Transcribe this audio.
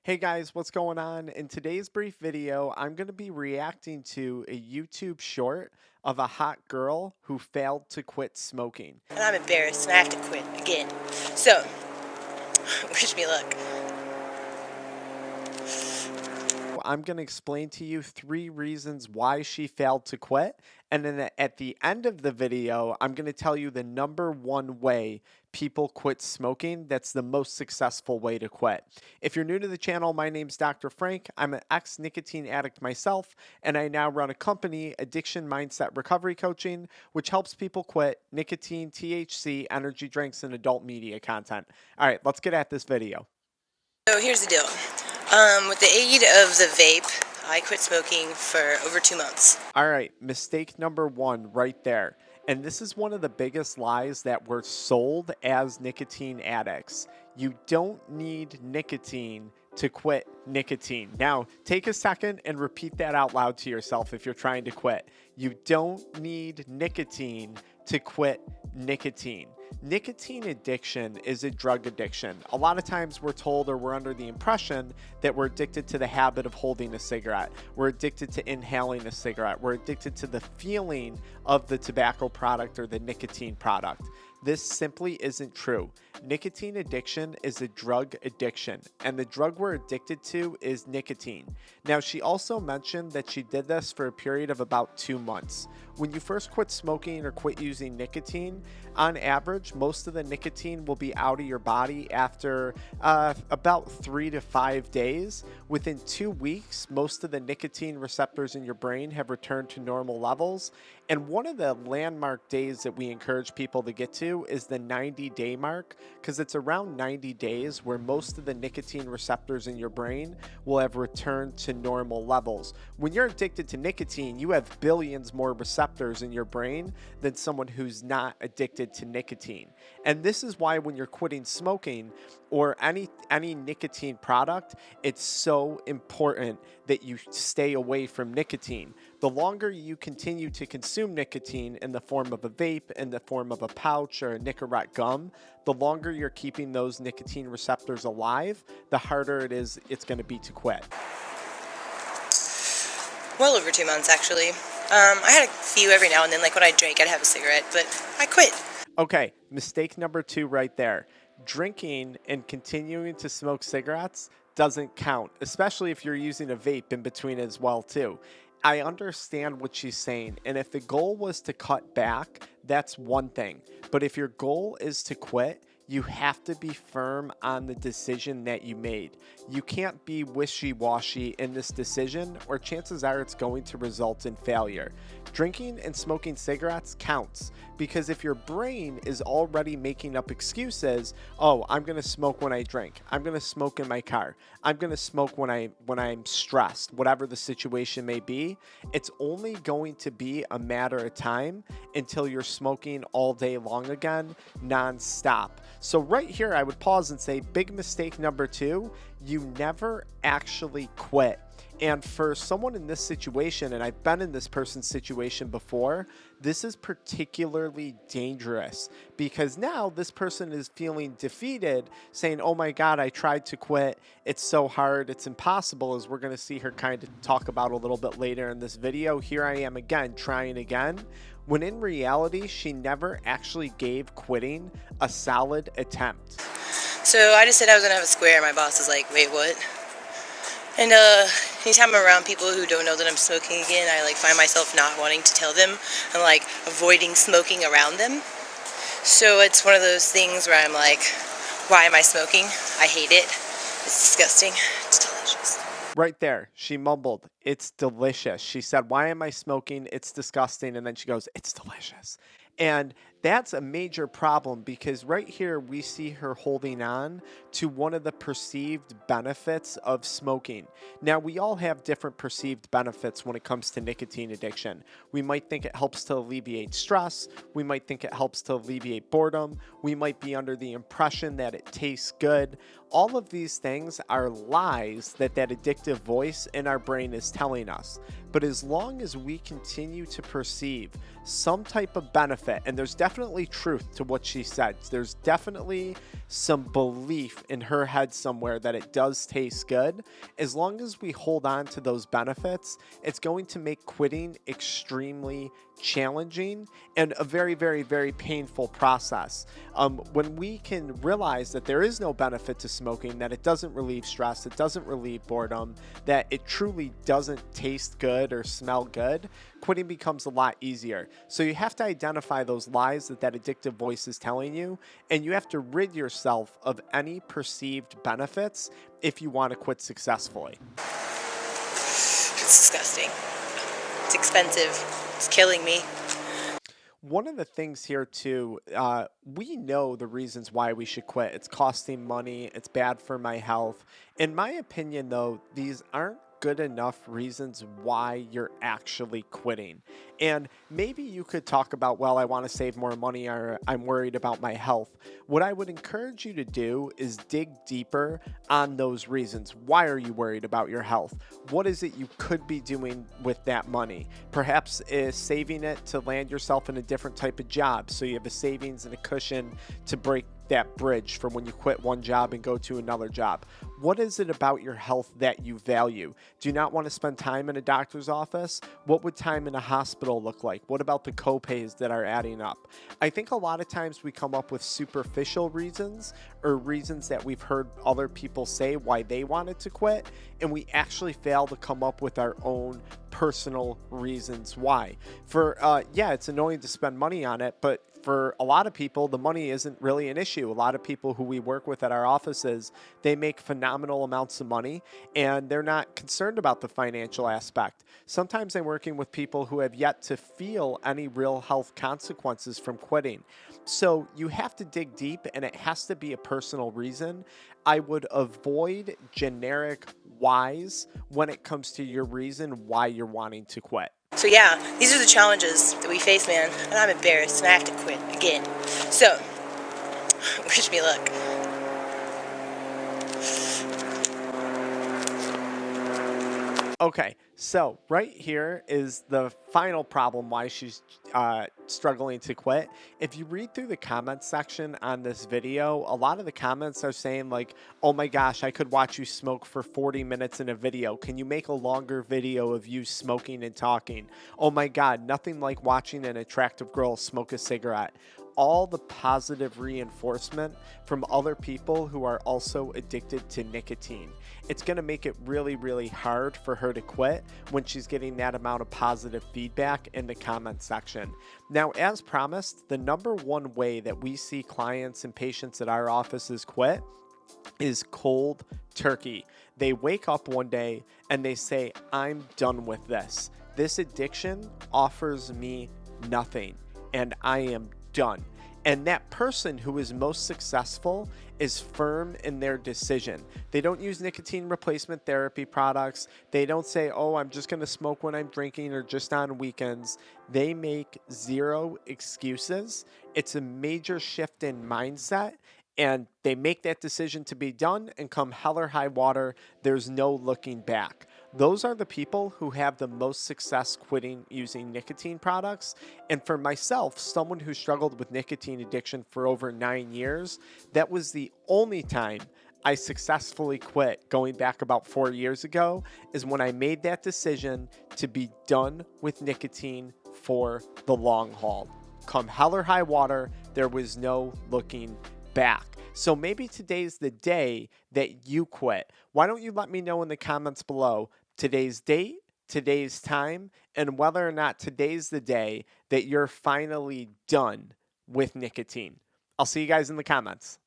Hey guys, what's going on? In today's brief video, I'm going to be reacting to a YouTube short of a hot girl who failed to quit smoking. And I'm embarrassed and I have to quit again. So, wish me luck. I'm going to explain to you 3 reasons why she failed to quit. And then at the end of the video, I'm going to tell you the #1 way people quit smoking that's the most successful way to quit. If you're new to the channel, my name's Dr. Frank. I'm an ex-nicotine addict myself, and I now run a company, AddictionMindset Recovery Coaching, which helps people quit nicotine, THC, energy drinks, and adult media content. All right, let's get at this video. So here's the deal. With the aid of the vape, I quit smoking for over 2 months. All right, mistake #1 right there. And this is one of the biggest lies that we're sold as nicotine addicts. You don't need nicotine to quit nicotine. Now, take a second and repeat that out loud to yourself if you're trying to quit. You don't need nicotine to quit nicotine. Nicotine addiction is a drug addiction. A lot of times we're told or we're under the impression that we're addicted to the habit of holding a cigarette. We're addicted to inhaling a cigarette. We're addicted to the feeling of the tobacco product or the nicotine product. This simply isn't true. Nicotine addiction is a drug addiction, and the drug we're addicted to is nicotine. Now, she also mentioned that she did this for a period of about 2 months. When you first quit smoking or quit using nicotine, on average, most of the nicotine will be out of your body after about 3 to 5 days. Within 2 weeks, most of the nicotine receptors in your brain have returned to normal levels. And one of the landmark days that we encourage people to get to is the 90-day mark, because it's around 90 days where most of the nicotine receptors in your brain will have returned to normal levels. When you're addicted to nicotine, you have billions more receptors in your brain than someone who's not addicted to nicotine. And this is why when you're quitting smoking or any nicotine product, it's so important that you stay away from nicotine. The longer you continue to consume nicotine in the form of a vape, in the form of a pouch or a Nicorette gum, the longer you're keeping those nicotine receptors alive, the harder it's going to be to quit. Well over 2 months, actually. I had a few every now and then, like when I drank, I'd have a cigarette, but I quit. Okay, mistake #2 right there. Drinking and continuing to smoke cigarettes doesn't count, especially if you're using a vape in between as well too. I understand what she's saying, and if the goal was to cut back, that's one thing. But if your goal is to quit, you have to be firm on the decision that you made. You can't be wishy-washy in this decision, or chances are it's going to result in failure. Drinking and smoking cigarettes counts, because if your brain is already making up excuses, oh, I'm going to smoke when I drink, I'm going to smoke in my car, I'm going to smoke when I'm stressed, whatever the situation may be, it's only going to be a matter of time until you're smoking all day long again, non-stop. So right here, I would pause and say, big mistake #2, you never actually quit. And for someone in this situation, and I've been in this person's situation before, this is particularly dangerous because now this person is feeling defeated, saying, oh my God, I tried to quit. It's so hard. It's impossible, as we're going to see her kind of talk about a little bit later in this video. Here I am again, trying again. When in reality, she never actually gave quitting a solid attempt. So I just said I was going to have a square, and my boss was like, wait, what? And anytime I'm around people who don't know that I'm smoking again, I find myself not wanting to tell them and avoiding smoking around them. So it's one of those things where I'm like, why am I smoking? I hate it. It's disgusting. It's delicious. Right there, she mumbled, it's delicious. She said, why am I smoking? It's disgusting. And then she goes, it's delicious. And that's a major problem, because right here we see her holding on to one of the perceived benefits of smoking. Now, we all have different perceived benefits when it comes to nicotine addiction. We might think it helps to alleviate stress. We might think it helps to alleviate boredom. We might be under the impression that it tastes good. All of these things are lies that addictive voice in our brain is telling us. But as long as we continue to perceive some type of benefit, and there's definitely definitely truth to what she said. There's definitely some belief in her head somewhere that it does taste good. As long as we hold on to those benefits, it's going to make quitting extremely challenging and a very, very, very painful process. When we can realize that there is no benefit to smoking, that it doesn't relieve stress, it doesn't relieve boredom, that it truly doesn't taste good or smell good, quitting becomes a lot easier. So you have to identify those lies that addictive voice is telling you, and you have to rid yourself of any perceived benefits if you want to quit successfully. It's disgusting. It's expensive. It's killing me. One of the things here too, we know the reasons why we should quit. It's costing money. It's bad for my health. In my opinion, though, these aren't good enough reasons why you're actually quitting. And maybe you could talk about, well, I want to save more money or I'm worried about my health. What I would encourage you to do is dig deeper on those reasons. Why are you worried about your health? What is it you could be doing with that money? Perhaps is saving it to land yourself in a different type of job so you have a savings and a cushion to break that bridge from when you quit one job and go to another job. What is it about your health that you value? Do you not want to spend time in a doctor's office? What would time in a hospital look like? What about the copays that are adding up? I think a lot of times we come up with superficial reasons or reasons that we've heard other people say why they wanted to quit, and we actually fail to come up with our own personal reasons why. Yeah, it's annoying to spend money on it, but for a lot of people, the money isn't really an issue. A lot of people who we work with at our offices, they make phenomenal amounts of money and they're not concerned about the financial aspect. Sometimes I'm working with people who have yet to feel any real health consequences from quitting. So you have to dig deep and it has to be a personal reason. I would avoid generic whys when it comes to your reason why you're wanting to quit. So yeah, these are the challenges that we face, man, and I'm embarrassed and I have to quit again. So, wish me luck. Okay, so right here is the final problem why she's struggling to quit. If you read through the comments section on this video, a lot of the comments are saying like, oh my gosh, I could watch you smoke for 40 minutes in a video. Can you make a longer video of you smoking and talking? Oh my God, nothing like watching an attractive girl smoke a cigarette. All the positive reinforcement from other people who are also addicted to nicotine. It's going to make it really, really hard for her to quit when she's getting that amount of positive feedback in the comment section. Now, as promised, the number one way that we see clients and patients at our offices quit is cold turkey. They wake up one day and they say, I'm done with this. This addiction offers me nothing and I am done. And that person who is most successful is firm in their decision. They don't use nicotine replacement therapy products. They don't say, oh, I'm just going to smoke when I'm drinking or just on weekends. They make zero excuses. It's a major shift in mindset. And they make that decision to be done, and come hell or high water, there's no looking back. Those are the people who have the most success quitting using nicotine products. And for myself, someone who struggled with nicotine addiction for over 9 years, that was the only time I successfully quit going back about 4 years ago, is when I made that decision to be done with nicotine for the long haul. Come hell or high water, there was no looking back. So maybe today's the day that you quit. Why don't you let me know in the comments below today's date, today's time, and whether or not today's the day that you're finally done with nicotine. I'll see you guys in the comments.